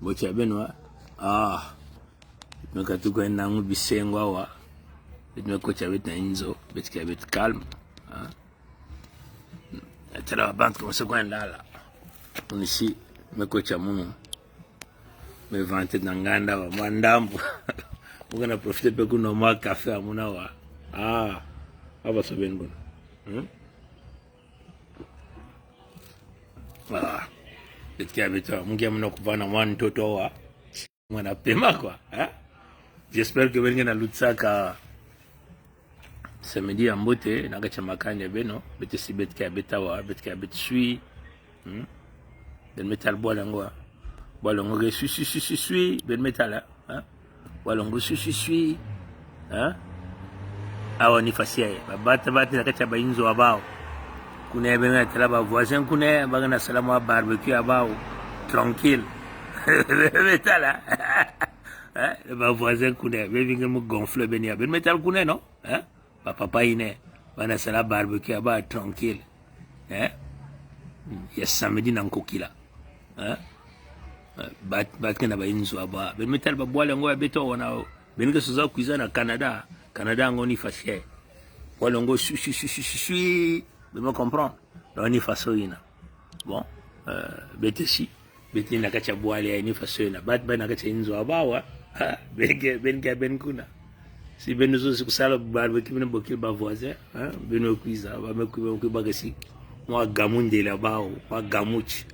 bocha benwa mekatuko nangu bisengwa wa bitmekocha beta inzo betika bet calme atala bantu comme ça quand là on ici mekocha muno me vante nanganda wa mandambo mugana profiter pe kuno ma café amuna wa aba so ben bon betika beta mungia mna kuvana mwana mtoto wa mwana pema quoi j'espère que venga na lutsaka samedi ambote nagacha makanya beno bete sibet ka beta wa betka bet sui ben metal bolango ge sui ben metal bolango sui awa ni fasia bata nagacha ba inzo abao kuna ben tala ba voisin kuna bagana salamu barbecue abao tranquille metal ba voisin kuna bevinga mo gonfle benia ben metal kuna no papa ine bana sala barbecue aba tranquille ya samedi na nkokila bat kana ba inzo aba ben metal ba boile ngo beto wana ben ke soza kuiza na Canada ngoni fasie boile ngo suis ben me comprendre on y faso ina bon betesi beti na kacha boile ya ni faso ina bat bana kacha inzo aba wa ben kuna si ben nous aussi ça le barbecue ben bokil ba voisin ben o cuisa ba me ku ba gasi moi gamunde la bao moi gamuchi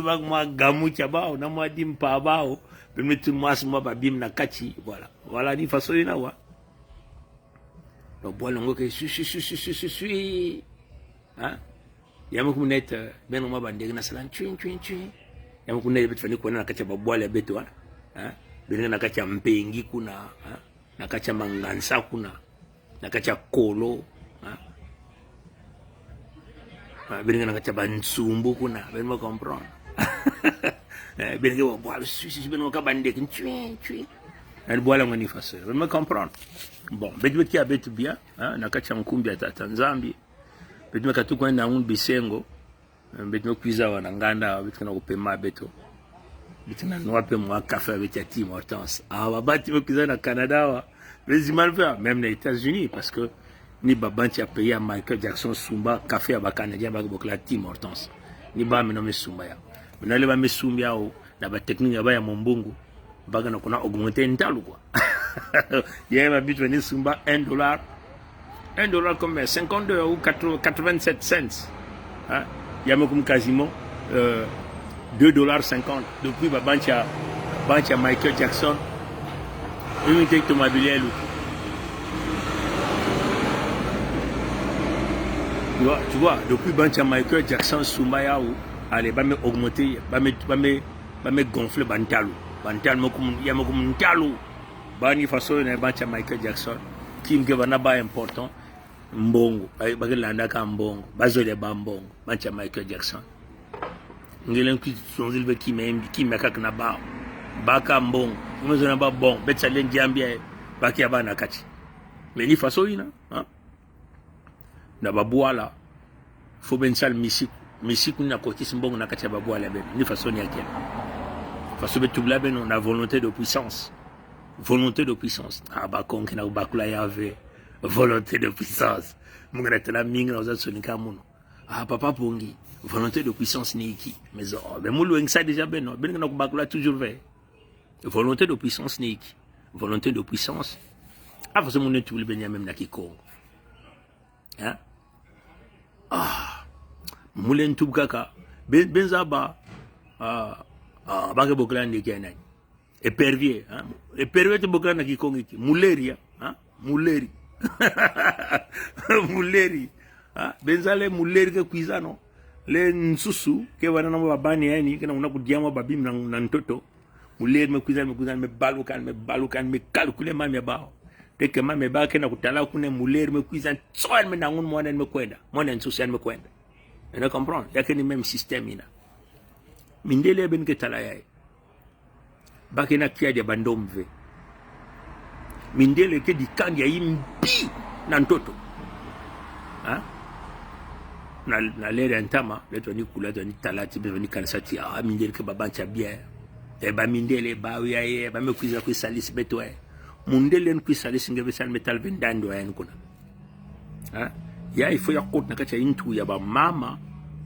ba moi gamuchi bao na moi dimpa bao ben me tout moi ba bim na kachi voilà ni façon ina wa no boile ngo ke suis yamu kunet ben mo ba ndege na salan twin yamu kunet betfani ko na kacha ba boile beto benga nakacha mpengi kuna nakacha mangansa kuna nakacha kolo benga nakacha bansumbu kuna ben me comprendre benga wa boile sushi benga ka bande twi elle boile ngoni faso ben me comprendre bon bet ki abet bien nakacha nkumbi ya Tanzambi bet me katuko na ngun bisengo bet me kuiza wana nganda bet kana kupema beto bitina noa pe moi café avec Tim Hortense babati mokiza na Canada wa les malver même les États-Unis parce que ni babanti a payé à Michael Jackson Sumba café à Canadien ba bokla Tim Hortense ni ba me Sumba ya menale ba me Sumba o na ba technique ba ya mombungu baga na kuna augmenter ndalo quoi yé ba bit venir Sumba $1 comme 52 ou 87 cents y'a comme quasiment $2.50 depuis bancha Michael Jackson unité automobile tu vois depuis bancha Michael Jackson Sumaya ou allez ba me augmenter ba me gonfler bantalo mo kum ya mo kum ntalo bani façon na bancha Michael Jackson kim ke bana ba important mbongo ba ke landa ka mbongo bazole ba mbongo bancha Michael Jackson ngelen ki sonzilbe ki meka na baka mbongo umezona ba bon betsa lengi ambia baki abana kati meni faso ina na babuala fo bensal misiku na kotis mbongo na kati babuala ben ni faso ni yake faso betubla ben on a volonté de puissance ba konki na bakula yave volonté de puissance mungana tala minga za sonika muno papa pongi volonté de puissance ni qui mais moulou ça déjà ben non ben na bakula toujours vers volonté de puissance ni qui volonté de puissance parce que mon tout le ben même na Kikongo moulen tout kaka benzaba ba ke bokla ndi kenani épervier épervier te bokla na Kikongo ki muleri muleri muleri benzale muleri ke kuizano le nsusu ke wana na babani yani kana unakudiama babim na ntoto muleri me kuizana me balukan me calculer mame bao teke mame ba ke na kutala kuna muleri me kuizana tsoa me nangun mwana me kwenda mwana nsusu me kwenda ina comprendre yake ni même système ina mindele ben ke tala yae bake na kia de bandomve mindele ke di kangi ya imbi na ntoto na lere ntama leto ni kula to ni talati be ni kansati mindele ke babancha bien e ba mindele ba wiaye ba me kuiza ku salis beto e mundele ku salis ngebe sal metal vendando en kuna ya ifo ya kota na kacha intu ya ba mama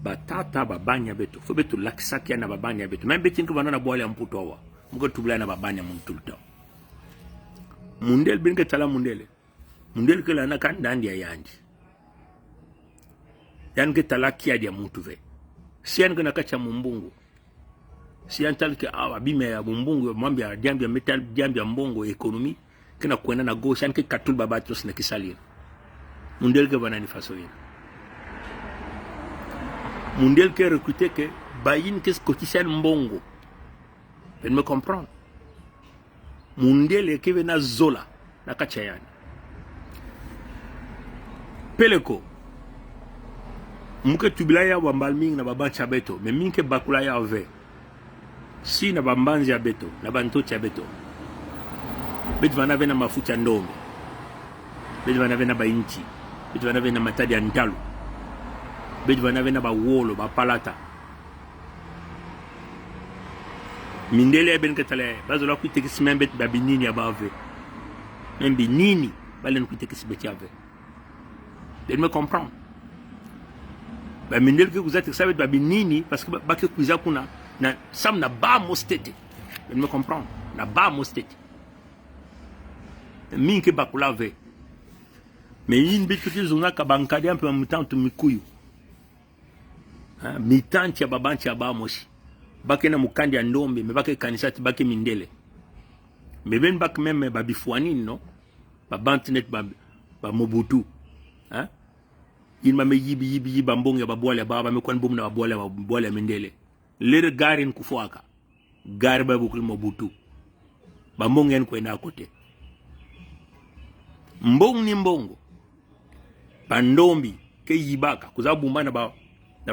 ba tata ba banya beto fo beto laksaki na ba banya beto même betin ko banana boale amputo wa muko tubla na ba banya mun tulta mundele bin ke tala mundele ke la na kan ndandi ya yandi yan ke talaki ya mutu ve si yan gana kacha mumbungu si yan talke awa bime ya mumbungu mwambia diambia metal diambia mbongo ekonomi kena kwenda na gauche yan ke katul babatos na kisali mundel ke banani faso yin mundel ke recruter ke bayin ke skotisen mbongo ben me comprendre mundel ke vena zola na kacha yan peleko muke tubila ya wambal ming na babancha beto me minke bakula ya ve si na bambanzi ya beto na bantochi ya beto beto vanave na mafuta ndombe beto vanave na bainchi beto vanave na matadi ya ntalu beto vanave na bawolo bapalata mindele ya benke tale bazola kuitekisi membet babinini ya bave membi nini balen kuitekisi beti ya ve ben me comprendre ba mindel ke kuzati sabe ba binini parce que ba ke kuza kuna na sam na ba mostete me comprendre na ba mostete min ke bakula ve mais yin bitu ke zona ka bankadi un peu mutantu mikuyu mitanti ya babanchi ya ba moshi bake na mukandi ya ndombe me bake kanisati bake mindele me ben bak même ba bifuani no ba bantinet ba mobutu il m'a mis yibi bambong ya babwale baba me kon bum na babwale mindele lere garin ku foaka gar ba bukul mobutu bambong en ko na kote mbong ni mbongo bandombi ke yibaka kuzabumba na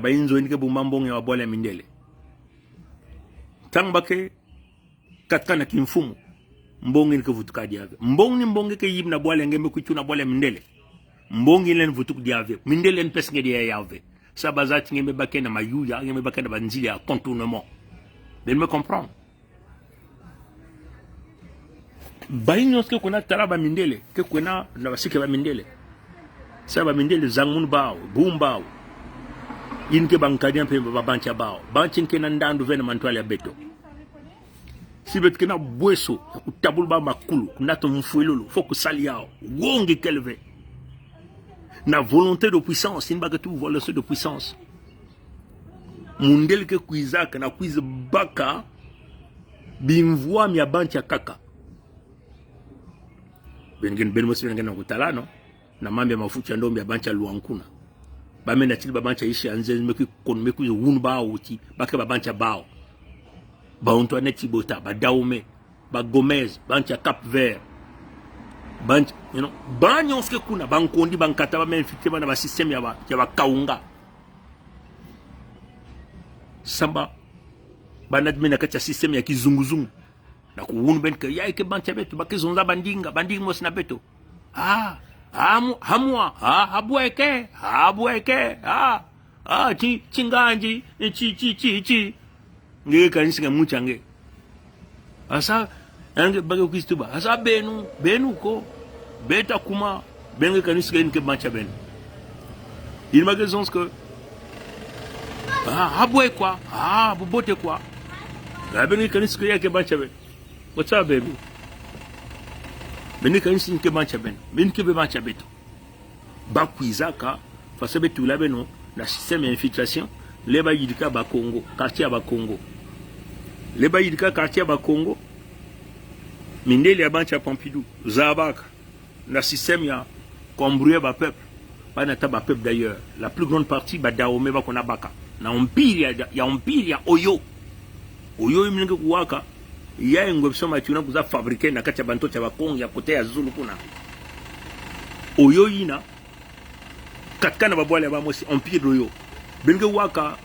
ba inzo ni ke bumba mbong ya babwale mindele tang bake katkana kimfumu mbong ni ke vutuka diave mbong ni mbonge ke yib na bwale ngeme ku tuna bwale mindele mbongi len vutuk diave mindele en pesnge dia yave sabazati ngeme bakena mayuya ngeme bakena banzili ya contournement ben me comprendre baynos ke kuna taraba mindele ke kuna na basike ba mindele saba mindele zangun bawo bumbao inke bankadi ampe babancha bawo banchin ke nandandu vena mantwale beto sibet kena bweso kutabul ba makulu kunato mfuilulu foku saliao wongi kelve na volonté de puissance in baka tu volonté de puissance mundel ke kuizaka na kuiz baka bimvua mi abancha kaka ben mosi ngena kutalano na mambe mafucha ndombi abancha luankuna bamenda tili babancha ishi anze meku kon meku wun ba wuti baka babancha bao ba Antoine Tibota ba Daume ba Gomez bancha Cap Vert banch banyons ke kuna bankondi bankata ba menfite bana ba system ya ba kaunga samba banadmina kacha system ya kizunguzungu na kuwunu ben ke ya ke bancha beto bakizonza bandinga mos na beto hamwa habweke chinganji chi nge kanisa muchange asa ange bago kistuba asa benu ko beta kuma benge kanisa ke bancha ben il m'a raison que habwe kwa bobote kwa benge kanisa yake bancha ben what's up baby benge kanisa ke bancha ben ke bancha beto bakuizaka fasabe tula beno na système infiltration leba yidika ba Congo quartier ba Congo leba yidika quartier ba Congo mindeli ya bancha Pompidou zabaka na système ya combrouer ba peuple ba na taba peuple d'ailleurs la plus grande partie ba Dahomey ba kona baka na empire ya Oyo imnenge kuwaka ya ngobsoma tuna kuza fabriquer na kacha banto cha ba Congo ya kote ya Zulu kuna Oyo ina katkana babwale ba mosi empire d'Oyo benge waka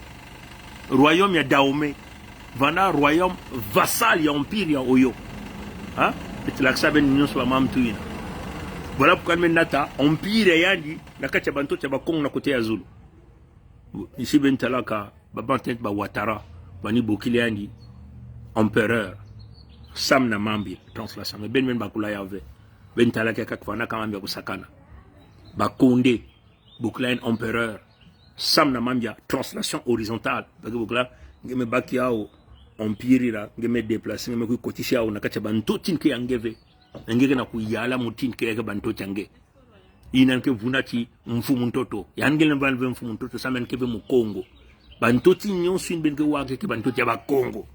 royaume ya Dahomey vana royaume vassal ya empire ya Oyo etilakisa ben nyonso ba mamtuina voilà pourquoi menata empire yandi na kacha banto cha ba Congo na kote ya Zulu ici ben talaka babantent ba Ouattara bani bokiliandi empereur sam na mambi translation mais ben bakula yave ben talaka kakfana kama kusakana ba Condé bokilian empereur sam na mambia translation horizontale bakula ngeme bakiao empire la ngeme déplacer ngeme ku kotisha na kacha bantotin ke angeve ngeke na kuyala mutin ke banto change inan ke vunati mfumu mtoto yangele mbalve mfumu mtoto samen ke mu Congo bantoti nyonso ben ke wake ke bantoti ya ba Congo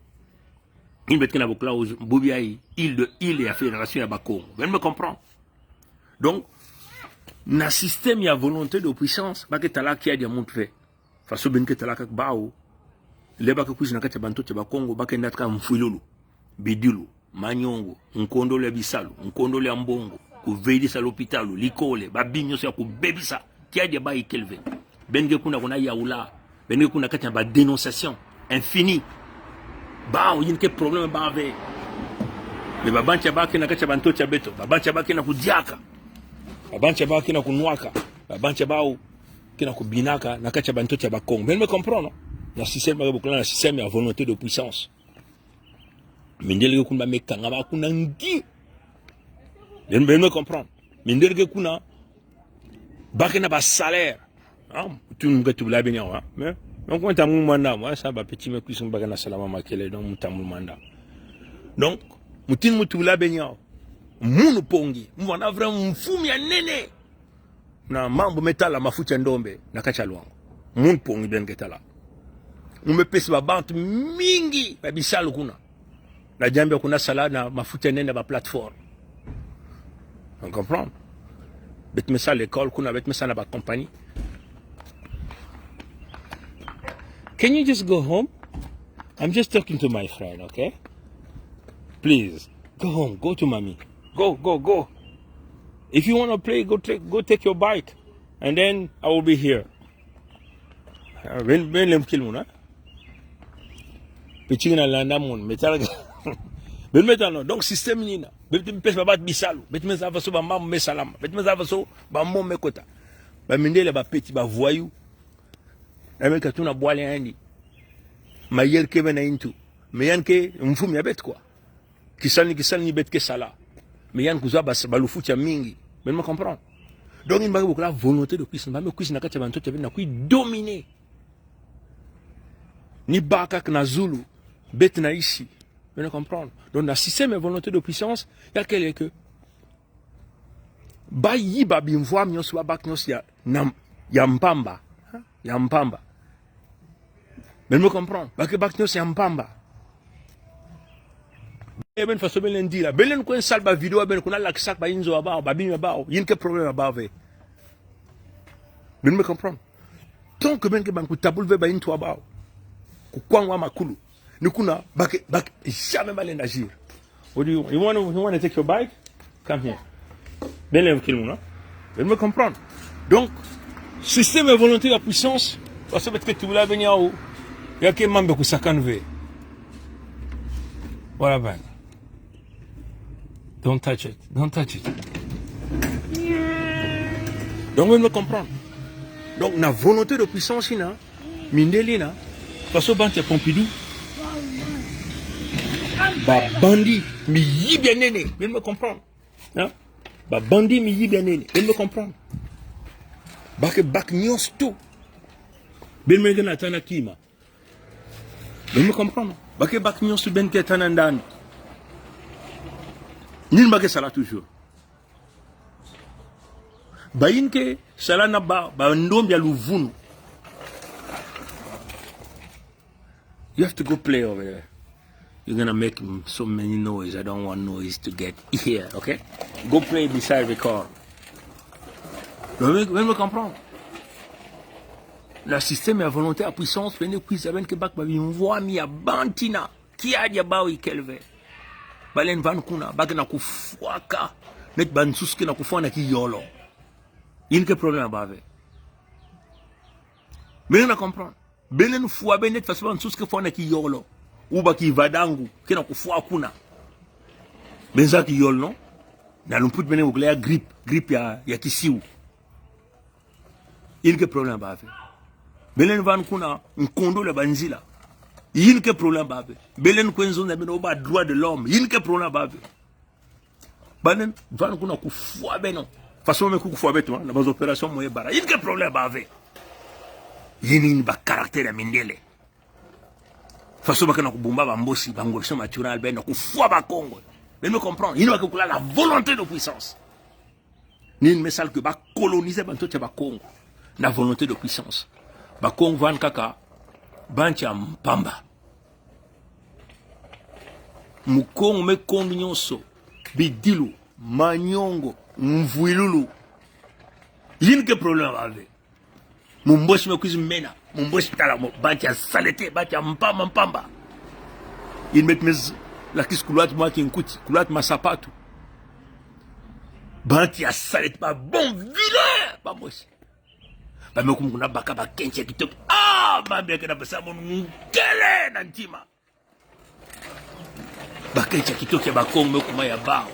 in bet kana bokla bobia île ya fédération ya ba Congo ben me comprend donc na système ya volonté de puissance ba ke tala ki ya dia montre faso ben ke tala ka bawo le ba ke kuzi na kati bantoti ya ba Congo ba ke ndatka mfululu bidilu manyongo nkondo le bisalu nkondo le mbongo kuveidisa l'hôpital likole babinyo ya kubebisa tiaje ba ikelve benge kuna yaula benge kuna kati ba dénonciation infinie ba yinke problème ba ave me babancha ba kina kati banto cha beto babancha ba kina kudiaka babancha ba kina kunwaka babancha ba kina kubinaka na kati banto cha ba Congo mais me comprendre na système ba bokala na système ya volonté de puissance mindele kuna mekanga ba kuna ngi ben me comprendre minderge kuna bakena ba salaire tu ngatu la benya wa mais donc on tamu manda moi ça ba petit me kuisum bakena salama makele donc mutamu manda donc mutin mutu la benya munu pongi mwana vraiment mfumi ya nene na mambo metala mafuta ndombe na kacha lwango mun pongi ben getala umepesa ba bantu mingi ba bisalu kuna na jambe kuna sala na mafuta nene ba plateforme. On comprend? Bet me ça à l'école, qu'on a bet me ça dans la compagnie. Can you just go home? I'm just talking to my friend, okay? Please, go home, go to mommy. Go. If you want to play, go take your bike. And then I will be here. Ben lem kilmuna. Pichina landa mon, metal. Ben maintenant, donc système nina. Bet me pesa bat bisalu. Bet me za vaso ba mam me salama. Bet me za vaso ba mom me kota. Ba mindele ba petit ba voyou. Na me katuna boale andi. Ma yer ke bena intu. Me yanke mfumi ya bet quoi. Kisani ni bet ke sala. Me yan kuza ba lufuti ya mingi. Ben me comprendre. Donc il m'a beaucoup la volonté de puissance. Ba me kuisi na kati bantu na kui dominer. Ni baka na Zulu bet na ici. Vous comprendre. Donc, dans le système de volonté de puissance, il y a quelqu'un que. Ba yi ba bimvoa mnyos wa bak nyos ya mpamba. Ya mpamba. Mais me comprendre. Bak nyos ya mpamba. Ben faso ben lendi la. Ben len ko sal ba vidéo ben ko na lak sak ba inzo ba ba bim ba. Yin ke problème ba ve. Ben me comprendre. Tant que ben ke ban ko tabul ve ba into ba. Ko kwangwa makulu. Nikuna back jamais mal agir. What do you want to take your bike? Come here. Ben lève qu'il moun. Ben me comprendre. Donc système de volonté de puissance parce que peut-être que tu voulais venir où il y a que membre que ça canve. Voilà ben. Don't touch it. Donc ben me comprendre. Donc la volonté de puissance ina mindelina parce que banque Pompidou ba bandi mi yi bien nene, bien me comprendre. Hein? Ba bandi mi yi bien nene, bien me comprendre. Bak nyos tout. Bien me gana tana kima. Bien me comprendre. Bak nyos ben ke tana ndani. Nin bak sala toujours. Ba yinke sala na ba ndombi ya luvunu. You have to go play over there. You're gonna make so many noise. I don't want noise to get here, okay? Go play beside the car. Vous me comprendre? Le système est volonté à puissance. Venez puis avec que bak babi mvoa mi ya bantina. Qui a dia bawi kelve. Balen van kuna bak na kufuaka. Net ban suske na kufana ki yolo. Il que problème bave. Mais na comprendre. Belen fua benet façon suske fana ki yolo. Ou baki vadangu kena kufua kuna benza ki yol non na lumput bene oglea grippe ya kisiu il que problème ba fait belen van kuna nkondo le banzila yin ke problème babe belen kwenzo na beno ba droit de l'homme yin ke problème babe banen van kuna ku fwa beno façon me ku fwa beto na bas opération moye bara yin ke problème babe yin ba caractère mindele façon ba kana ku bumba ba mbosi ba ngolso natural beno ku fwa ba Congo mais me comprendre yin ba ku la volonté de puissance ni une message que ba coloniser banto te ba Congo na volonté de puissance ba Congo van kaka bancha mpamba mukongo me kondu nyonso bidilu manyongo mvuilulu yin ke problème ave mumboshi me kuzi mena mumboshi tala mo bancha salete bancha mpamba il met mes la kis kulat moi qui nkuti kulat masapatu bancha salete pas bon vilain pas moshi ba me kumuna baka ba kenche kitoko ba be kana basa mon ngele na ntima ba kenche kitoko ba Kongo kuma ya bao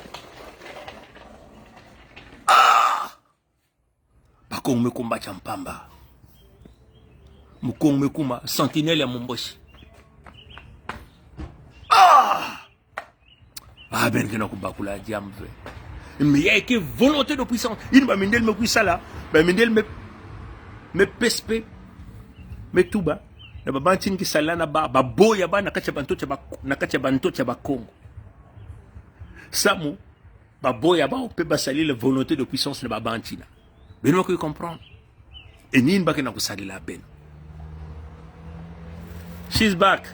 ba Kongo kumba champamba mukongo kuma sentinelle ya momboshi ben kana kubakula jamve mais il y a que volonté de puissance il va mindel me kuisa là ba mindel me pespe me tuba na babantin ki salana ba boya ba nakacha banto cha ba Congo samu ba boya ba pe ba sali la volonté de puissance na babantina beno ko comprendre et ni ba kana ko sali la ben she's back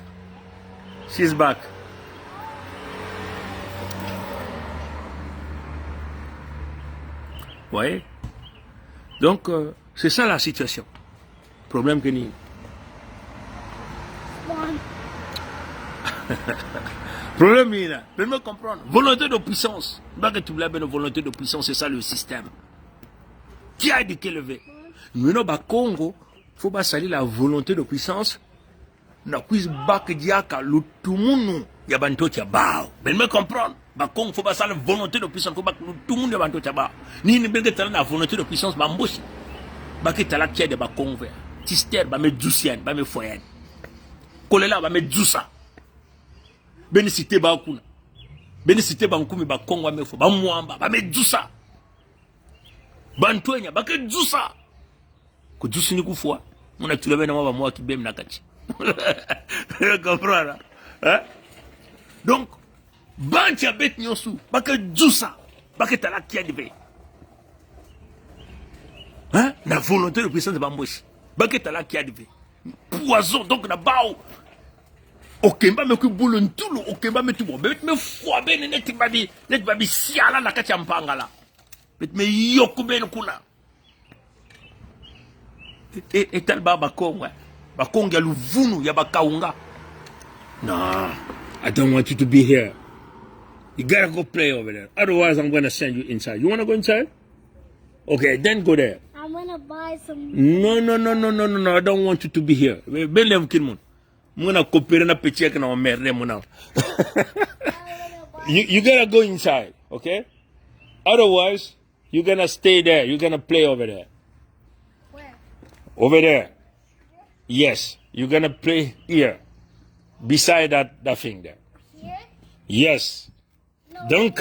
ouais donc c'est ça la situation problème que ni problème il là mais me comprendre volonté de puissance pas que tu blabes une volonté de puissance c'est ça le système qui a dit qu'élevé mais non ba Congo faut pas salir la volonté de puissance na quiz bak diaka lutumunu ya banto cha bao mais me comprendre ba Congo faut pas salir la volonté de puissance faut pas lutumunu ya banto cha bao ni ni benge tala la volonté de puissance ba mboshi ba ke tala kia de ba Congo tister ba me djusian ba me foyen kolela ba me djusa benicité ba kuna benicité ba nkumi ba Congo ba me fo ba mwamba ba me djusa bantonya ba ke djusa ko djusi ni kufwa muna tulebe na mwa mwa kibem na kati comprendre hein donc bantia bet nyosu ba ke djusa ba ke tala kia de hein la volonté de puissance de bamboshi baketa la qui a dit poison donc na bao okemba me ku bulu ntulu okemba me tubo bet me fwa ben net babi siala na kati ya mpanga la bet me yoku ben kuna et tel baba Kongo ya luvunu ya bakaunga no I don't want you to be here you gotta go play over there otherwise I'm gonna send you inside you wanna go inside okay then go there I'm gonna buy some. No. I don't want you to be here. Belev kilmon. Muna coopérer na petit na merde mona. You gotta go inside, okay? Otherwise, you're gonna stay there. You're gonna play over there. Where? Over there. Yes, you're gonna play here, beside that thing there. Here? Yes. No. Don't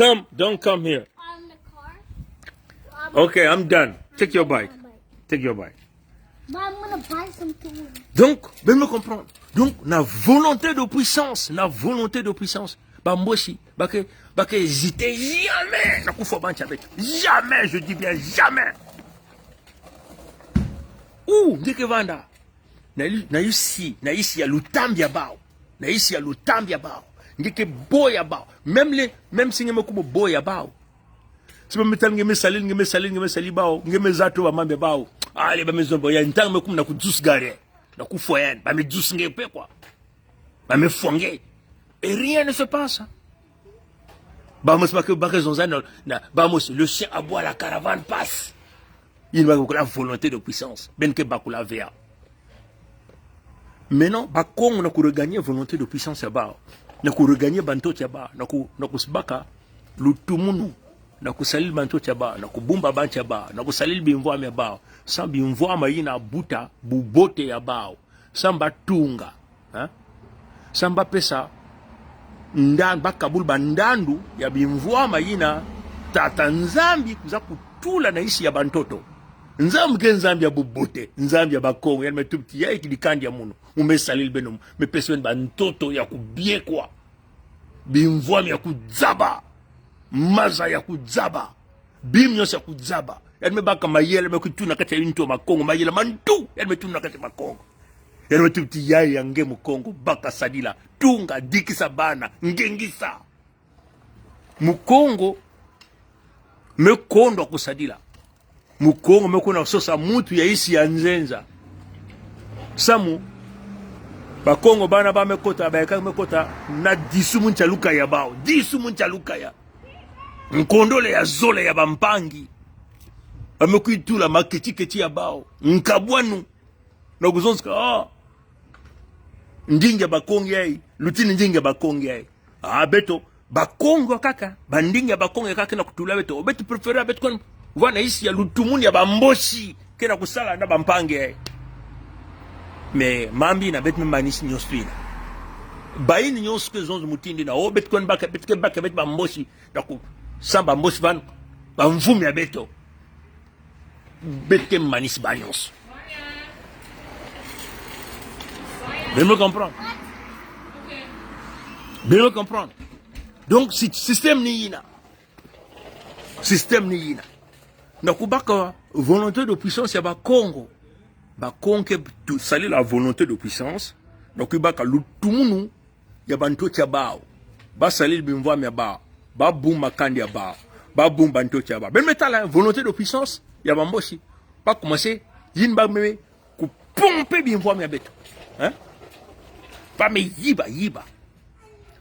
come here. On the car? Okay, I'm done. Take your bike. Take your bike. But I'm gonna buy something. Donc, ben me comprendre. Donc, la volonté de puissance, Bamboshi, bah que hésiter jamais. Na kufa bancha avec. Jamais, je dis bien jamais. Ouh, dès que vanda. Na ici ya lutambia bao. Na ici ya lutambia bao. Ngeke boya bao. Même si ngeme kubo boya bao. Si metal ngeme sali bao, ngeme zato ba mambe bao. Allez ba maison boya ntang me kum na ku jus gare. Na ku foyen, ba me jus ngepe quoi. Ba me fonge. Et rien ne se passe. Vamos pas que vamos, le chien aboie, la caravane passe. Il va avoir la volonté de puissance. Ben que bakula vea. Maintenant, bakong na ku regagner volonté de puissance ya ba. Na ku regagner banto ya ba, na ku sbaka lutumunu. na kusalili banto cha ba na kubumba bancha ba na kusalili bimvwa ya bao sa bimvwa mayina buta bubote ya bao samba tunga samba pesa ndan bakabul bandandu ya bimvwa mayina tata nzambi kuza kutula na isi ya bantoto nzambi ke nzambi ya bubote nzambi ya bakongo ya metupti ya ikidikandi ya muno umesalili beno mepeswen bantoto ya kubiekwa bimvwa ya kudzaba maza ya kudzaba bimnyos ya kudzaba yani mebaka mayele mekutuna kati ya into makongo mayele mantu yani metuna kati ya makongo yani metupti ya yange mukongo baka sadila tunga dikisa bana ngengisa mukongo mekondo kusadila mukongo mekona sosa mutu ya isi ya nzenza samu bakongo bana ba mekota ba mekota na disumu nchaluka ya bao disumu nchaluka ya nkondole ya zole ya bampangi amekuitula maketi ya bao nkabwanu na kuzonska ndinga bakongo yai lutini ndinga bakongo yai beto bakongo kaka bandinga bakongo kaka na kutula beto beto prefera beto kon wana isi ya lutumuni ya bamboshi kena kusala na bampangi yai me mambi na beto mbanisi nyospina baini nyoske zonzo mutindi na beto kon baka beto bamboshi na ku samba mbosi van bamvumi ya beto bete manis banyos bien me comprendre bien me comprendre donc si système ni yina na kubaka volonté de puissance ya bakongo bakonke sali la volonté de puissance na kubaka lutumunu ya bantocha bao basali bimvwa ya bao ba boum makandi ya ba boum banto tia ba ben metala volonté de puissance ya bamboshi pas commencer yin ba me ku pomper bien voir mes beto pas me yiba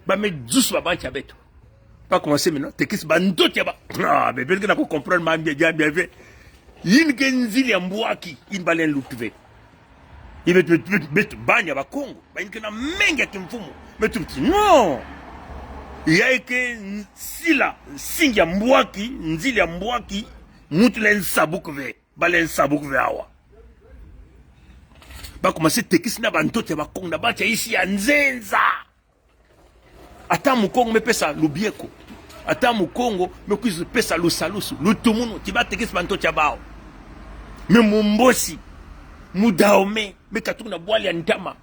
ba me douce ba bancha beto pas commencer maintenant te kis banto tia ba mais ben que na ko comprendre ma bien fait yin genzili ya mbwaki yin balen lutve il met banya ba Congo ba yin na menga kimfumo metu non yaike sila singi ya mbwaki nzili ya mbwaki mutu len sabukve balen sabukve awa ba commencer tekisi na bantote ba Kongo na bacha isi ya nzenza ata mukongo mepesa lubieko ata mukongo mekuizu pesa lusalusu lutumunu tiba tekisi bantote bao me mumbosi mudaome mekatu na bwali ya ntama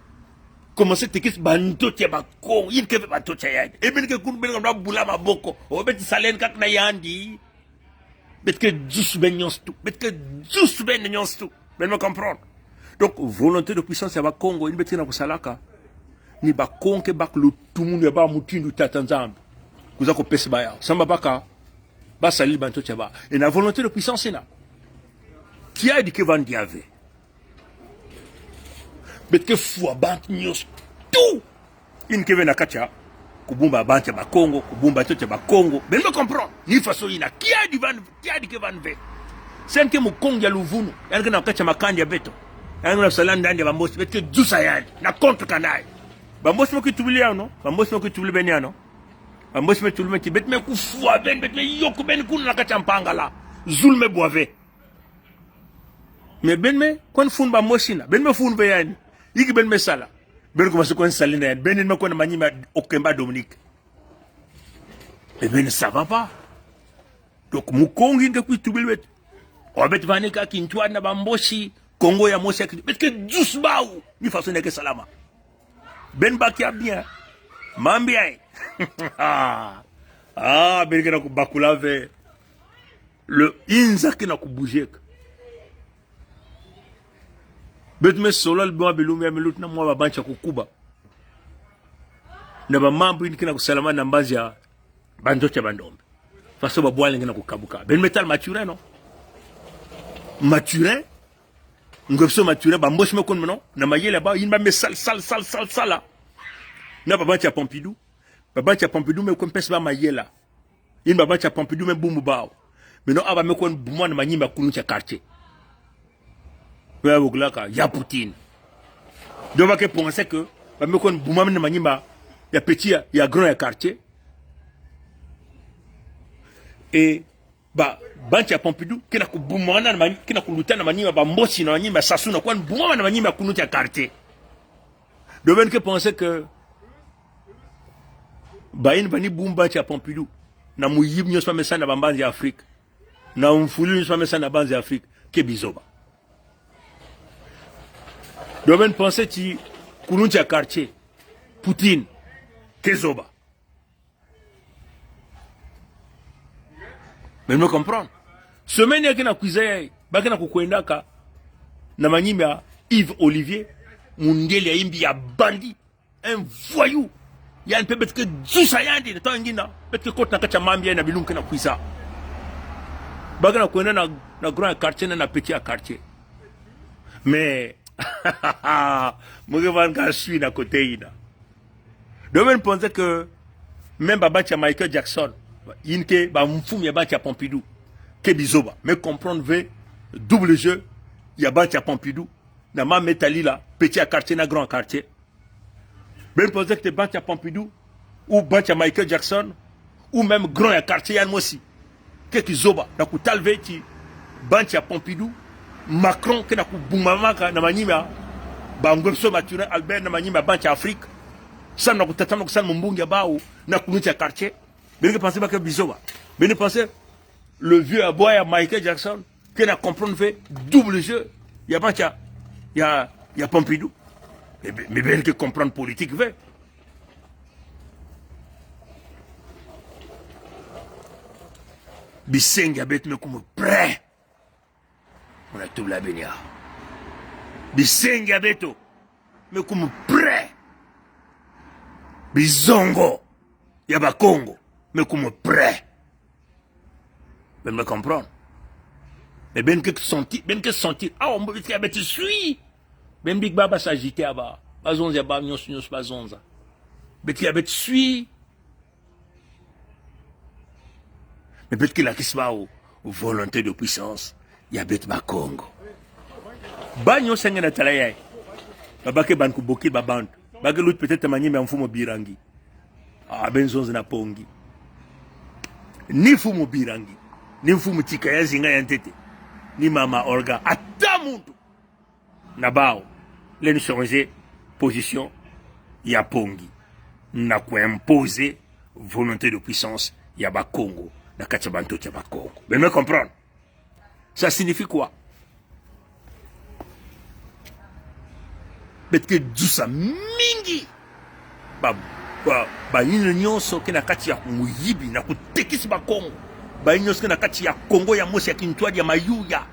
commencer tekis bantotia bakongo yin ke bantotia yandi e ben ke kun ben ngam bula maboko o bet salen kak na yandi bet ke jus ben nyonstu ben me comprendre donc volonté de puissance ya bakongo yin betina kusalaka ni bakonke bak lu tumundu ba mutindu tatanzambe kuza ko pesa baya samba baka ba salil bantotia ba et la volonté de puissance na qui a dit que van diave betke fua bant nyos tout in keve na kacha kubumba bant ya bakongo kubumba tote bakongo ben me comprend ni façon ina kia di ke van ve senke mu kongo ya luvunu yange na kacha makandi ya beto yange na salanda ndi bambosi betke jusa yali na contre kanai bambosi mo kitubilia no bambosi mo kitubili no bambosi mo kitubili ti bet me ku fua ben bet me yoku ben kun na kacha mpangala zulme boave mais ben me kon fun bambosi na ben me fun be yani yiki ben mesala ben ko maso kon salina ben me kon manyima okemba Dominique et ben ça va pas donc mu kongi nge ku tubilwet o bet vanika kintwa na bamboshi Congo ya mosi bet que douce baou ni façon que salama ben bakia bien mambi ay ben que na ku bakula ve le inza que na ku bouger bet me solo albo belumi amelut na mwa bancha kukuba na ba mambo nikina kusalama na mbazi ya bandocha bandombe faso ba bwale ngina kukabuka ben metal mature no mature ngopso mature ba mboshi me kon no na mayele ba yin ba me sala na ba bancha Pompidou me kon pesa ba mayela yin ba bancha Pompidou me bumbu bao me no aba me kon bumwa na manyimba kununcha quartier ya Poutine. Donc, on va penser que, il y a petit, il y a grand quartier. Et ba banchi ya Pompidou kina kubumana na kina kulutana manyima ba mbosi na manyima sasuna kwa bumana na manyima kunuti ya quartier. Domaine que penser que ba in bani bumba ya Pompidou na muyib nyo swa mesa na bambanzi ya Afrique na mfulu nyo swa mesa na banzi ya Afrique ke bizoba. Domaine penser ti kunuti ya quartier Poutine ke zoba. Mais me comprendre. Semaine yake na kuizaya baki na kukwendaka na manyimba ya Yves Olivier mundeli ya imbi ya bandi un voyou yani pe betke dzusa yandi to ngina betke kota kacha mambia na bilunke na kuiza baki na kwenda na grand quartier na petit quartier mais mugevan ka suis na côté ina domaine pensait que même babacha Michael Jackson inke ba mfumi ya bacha Pompidou ke bizoba mais comprendre ve double jeu ya bacha Pompidou na ma metali la petit quartier na grand quartier ben pensait que bacha Pompidou ou bacha Michael Jackson ou même grand quartier yan mosi ke kizoba na kutalve ti bacha Pompidou Macron ke na kubumamaka na manyima ba ngopso mature Albert na manyima bacha Afrique sana kutatana kusana mbungi bao na kunutia quartier. Mais ne pensez pas que bizoba. Mais ne pensez le vieux aboya Michael Jackson qui n'a compris fait double jeu. Il y a pas il y a Pompidou. Mais bien que comprendre politique fait. Bisenga bet me comme prêt. On a tout la bénia. Bisenga beto me comme prêt. Bizongo yaba Congo mais comme prêt. Mais me comprendre. Mais ben que sentir ah on peut dire tu suis. Ben big baba s'agiter aba. Bazonza ba nyos bazonza. Beti abet suis. Mais peut-être qu'il a qui se va aux volontés de puissance. Yabet ba Congo. Ba nyos ngena talaya. Babake ban kuboki baband. Bage l'autre peut-être manier mais en fumo birangi. Ah benzonza na pongi. Ni fumo birangi. Ni fumo tika ya zinga ya ntete. Ni mama orga. Ata muntu. Na bao. L'en changer position. Ya pongi. Na ku imposer volonté de puissance. Ya ba Congo. Na kachabanto ya ba Congo. Vous me comprendre? Ça signifie quoi? Betke djusa mingi. Ba yino nyonso ke na kati ya muyibi na kutekisi ba Congo. Ba yino ke na kati ya Congo ya mosi ya kintwadi ya mayuya.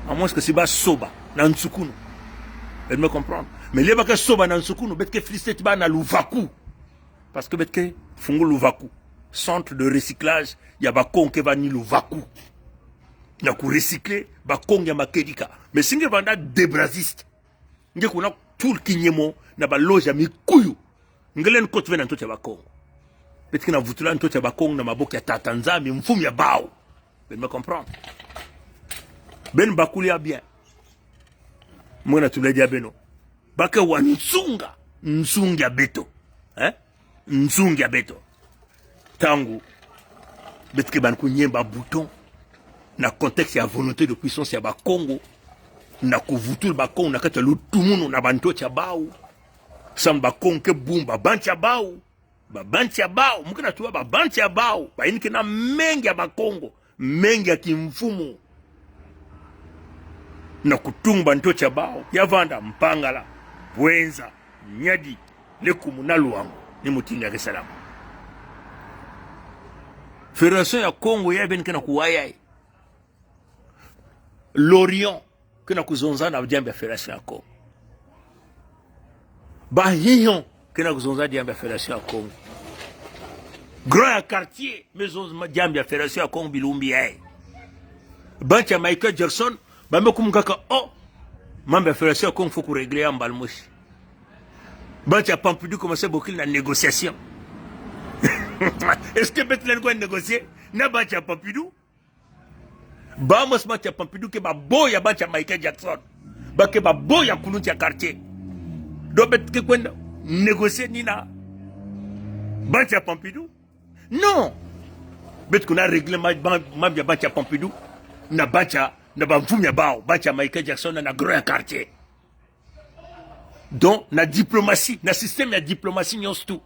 A moins que si ba soba na nsukunu. Elle me comprendre. Mais les baka soba na nsukunu betke flistet ba na Luvaku. Parce que betke fungu Luvaku. Centre de recyclage ya ba Congo ke va ni Luvaku. Na ku recycler ba Congo ya makedika. Mais singe vanda débraziste. Nge kuna tout kinyemo na ba loja mikuyu. Ngelen kotwe na ntocha ba Congo. Betki na vutula ntocha ba Congo na maboki ya tatanzami mfumu ya bao. Ben me comprendre. Ben bakulia bien. Mwana tuledia beno. Baka wa nsunga. Nsunga beto. Nsunga beto. Tangu. Betki ban kunyemba bouton. Na contexte ya volonté de puissance ya ba Congo. Na kuvutul ba Congo na kata lutumuno na bantocha bao. Samba Congo ke bumba bancha bao. Ba bancha bao. Mukina tuwa ba bancha bao. Ba inike na mengi ya ba Congo. Mengi ya kimfumu. Na kutumba ntocha bao. Yavanda mpangala. Bwenza. Nyadi. Lekumu na luangu. Ni mutinga kesalama. Fédération ya Congo ya ben kena kuwayai. L'Orient kena kuzonza na jambo ya Fédération ya Congo. Bahiyon kena kuzonza jambo ya Fédération ya Congo. Grand quartier maison jambo ya Fédération ya Congo bilumbi yai. Bancha Michael Jackson bambe kumukaka oh mambo ya Fédération ya Congo faut ku régler en balmoshi. Bancha Pompidou commencer beaucoup la négociation. Est-ce que Bethlehem quoi négocier na Bancha Pompidou? Bamos Bancha Pompidou ke ba boya Bancha Michael Jackson. Ba ke ba boya kunutia quartier. Do bet ke kwenda négocier ni na Bancha Pompidou? Non. bet kuna regle mabya bacha Pompidou na bacha na bamfumya bao bacha Michael Jackson na gros ya quartier. Donc na diplomatie na système ya diplomatie nyonso tu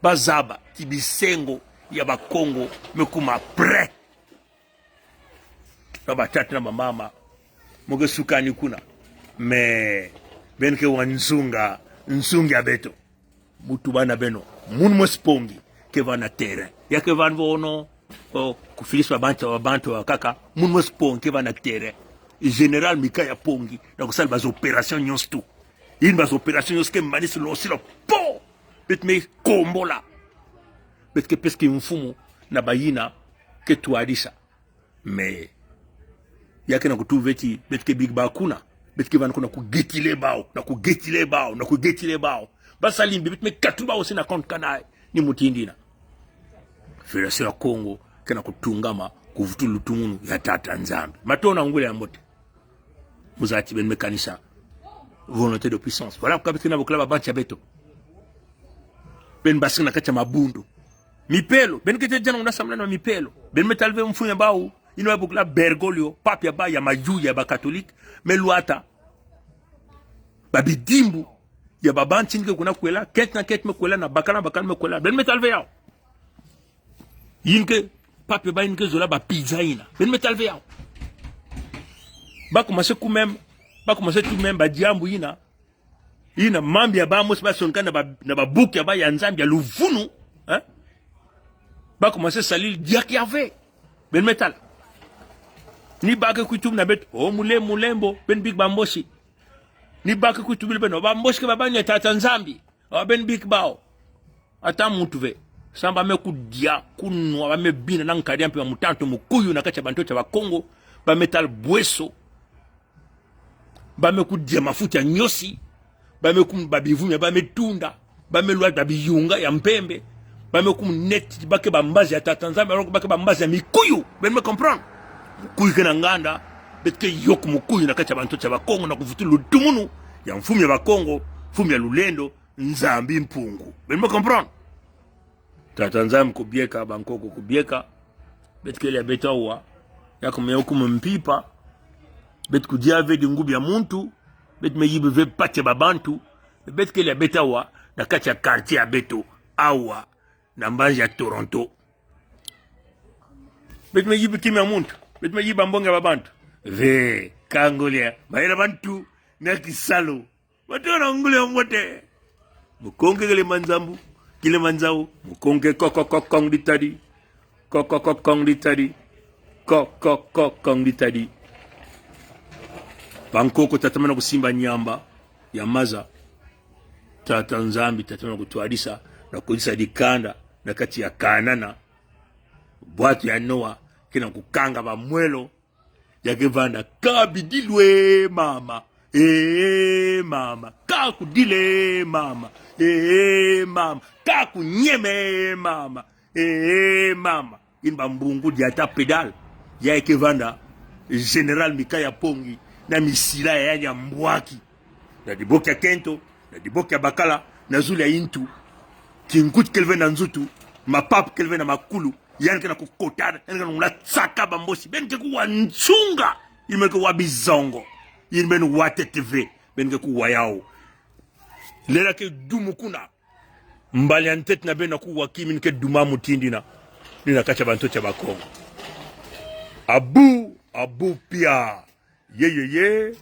bazaba tibisengo ya bakongo mekuma prêt na batata na mama moge sukani kuna me benke wanzunga nzungi abeto mutu bana beno mun mospongi ke vana terrain ya ke van vono o kufiliswa bantu wa kaka mun mospongi ke vana terrain général Mikaya Pongi na kusala baz opération nyonso tu une baz opération nyonso ke manis lo silo po bet me kombola bet ke peske mfumu na bayina ke tuadisa me yake na kutuveti bet ke big bakuna bet ke van kuna ku getile bao na ku getile bao na ku getile bao basalimbi bet me katuba aussi na compte kanai ni mutindina Fédération ya Congo kena kutungama kuvutulu tumunu ya tata nzambi matona ngule ya mbote muzati ben mekanisa volonté de puissance voilà pourquoi betina bokla bancha beto ben basina kacha mabundu mipelo ben kete jana unasamla na mipelo ben metalve mfunya bawo ino bokla bergolio papia ba ya maju ya ba catholique meluata babidimbu ya babanchi nike kuna kwela ket na ket mekwela na bakana mekwela ben metalve yao yinke papia ba yinke zola ba pizza ina ben metalve yao ba commencer tout même ba diambu ina mambi ya ba mos ba sonka na ba buki ya ba ya nzambi ya luvunu hein ba commencer salir diak yave ben metal ni ba ke kutum na bet o mulembo ben big bamboshi ni ba ke kutum ben ba mboshi ke ba banya tata nzambi o ben big bao ata mutuve samba me kudia kunwa ba me bina na nkadi ampe mutanto mukuyu na kacha bantu cha ba Kongo ba metal bweso ba me kudia mafuta nyosi ba me kum babivunya ba me tunda ba me lwa babiyunga ya mpembe ba me kum net ba ke ba mbazi ya tata nzambi ba ke ba mbazi ya mikuyu ben me comprendre kuyu kana nganda betke yok mukuyu na kacha bantu cha ba Kongo na kuvutulu tumunu ya mfumu ya ba Kongo mfumu ya lulendo nzambi mpungu ben me comprendre tata nzambi kubieka bankoko kubieka betke ya betawa yako me hukumu mpipa bet kudia ve ngubi ya muntu bet me yibe ve pache babantu betke ya betawa na kacha quartier ya beto awa na mbanji ya Toronto bet me yibe kimya muntu bet me yiba mbonga babantu ve kangolia baira bantu na kisalo watu na ngule mwote mukonge gele manzambu kile manzao mukonge kokokokong ditadi kokokokong ditadi kokokokong ditadi bankoko tatamana kusimba nyamba ya maza tata nzambi tatamana kutwadisa na kudisa dikanda na kati ya Kanana bwatu ya Noa kina kukanga ba mwelo ya kevanda kabidilwe mama mama kakudile mama mama kakunyeme mama mama inba mbungu dia ta pedal ya ekevanda General Mikaya Pongi na misila ya nyambwaki na diboki ya Kento na diboki ya Bakala na zuli ya Intu kinkuti kelve na nzutu mapapu kelve na makulu yanke na kukotana yanke na unatsaka bamboshi benke kuwa nchunga imeke wabizongo yinben wate TV benke kuwa yao lera ke dumu kuna mbali antet na bena kuwa kimi ke duma mutindina nina kacha banto cha Bakongo abu pia ye